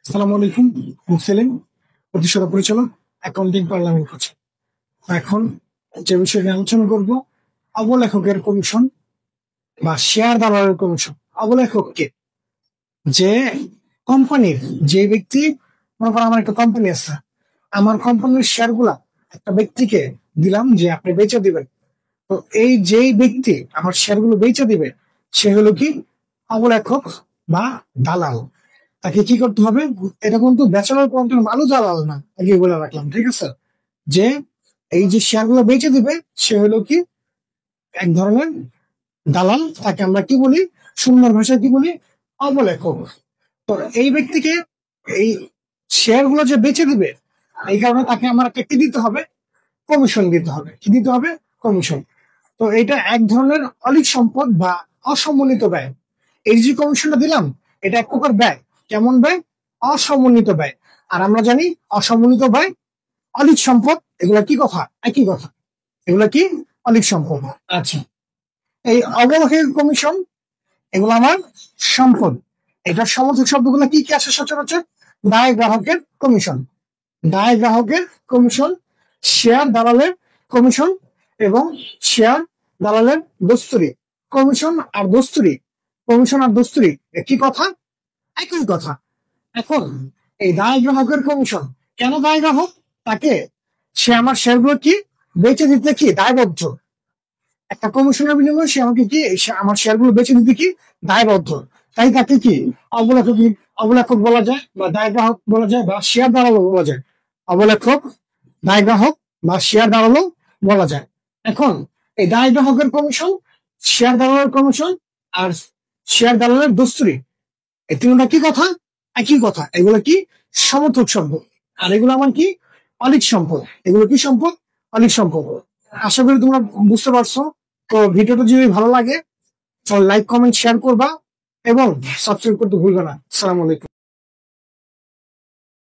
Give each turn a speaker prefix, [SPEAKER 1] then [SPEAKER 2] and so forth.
[SPEAKER 1] আসসালামু আলাইকুম। সেলিম, প্রতিষ্ঠাতা পরিচালক, অ্যাকাউন্টিং পার্লামেন্ট কোচিং। এখন যে বিষয়ে নিয়ে আলোচনা করব, অবলেখকের কমিশন বা শেয়ার দালালের কমিশন। অবলেখককে যে কোম্পানির যে ব্যক্তি, মনে করেন আমার একটা কোম্পানি আছে, আমার কোম্পানির শেয়ার গুলা একটা ব্যক্তিকে দিলাম যে আপনি বেচে দিবেন। তো এই যেই ব্যক্তি আমার শেয়ার গুলো বেচে দিবে সে হলো কি অবলেখক বা দালাল। তাকে কি করতে হবে? এটা কিন্তু ব্যাচেলর পয়েন্টের মালও দালাল না, আগে বলে রাখলাম, ঠিক আছে? যে এই যে শেয়ার গুলো বেচে দিবে সে হলো কি এক ধরনের দালাল। তাকে আমরা কি বলি, সুন্দর ভাষায় কি বলি? অবলেখক। তো এই ব্যক্তিকে এই শেয়ার গুলো যে বেচে দিবে, এই কারণে তাকে আমার একটা কি দিতে হবে? কমিশন দিতে হবে। কি দিতে হবে? কমিশন। তো এটা এক ধরনের অলিক সম্পদ বা অসমন্বিত ব্যয়। এই যে কমিশনটা দিলাম, এটা এক প্রকার ব্যয়। কেমন ব্যয়? অসমন্বিত ব্যয়। আর আমরা জানি অসমন্বিত ব্যয়, অলিক সম্পদ, এগুলা কি কথা? একই কথা। এগুলা কি? অলিক সম্পদ। আচ্ছা, এই অবলেখকের কমিশন, এগুলো আমার সম্পদ। এটার সমর্থক শব্দগুলো কি কি আছে সচরাচর? দায় গ্রাহকের কমিশন, দায় গ্রাহকের কমিশন, শেয়ার দালালের কমিশন এবং শেয়ার দালালের দস্তুরি। কমিশন আর দস্তুরি, কমিশন আর দস্তুরি একই কথা, একই কথা। এখন এই দায় গ্রাহকের কমিশন, কেন দায় গ্রাহক? তাকে সে আমার শেয়ারগুলো কি বেচে দিতে কি দায়বদ্ধ। একটা কমিশনের বিনিময়ে সে আমাকে কি আমার শেয়ারগুলো বেচে দিতে কি দায়বদ্ধ। তাই তাকে কি অবলেখক, অবলেখক বলা যায় বা দায় গ্রাহক বলা যায় বা শেয়ার দালালও বলা যায়। অবলেখক, দায় গ্রাহক বা শেয়ার দালালও বলা যায়। এখন এই দায় গ্রাহকের কমিশন, শেয়ার দালালের কমিশন আর শেয়ার দালালের দস্তুরি, এই তিনটা কি কথা? একই কথা। এগুলো কি? সমর্থক শব্দ। আর এগুলো আমার কি? অলিক সম্পদ। এগুলো কি সম্পদ? অলিক সম্পদ। আশা করি তোমরা বুঝতে পারছো। তো ভিডিওটা যদি ভালো লাগে তাহলে লাইক, কমেন্ট, শেয়ার করবা এবং সাবস্ক্রাইব করতে ভুলবে না। আসসালামু আলাইকুম।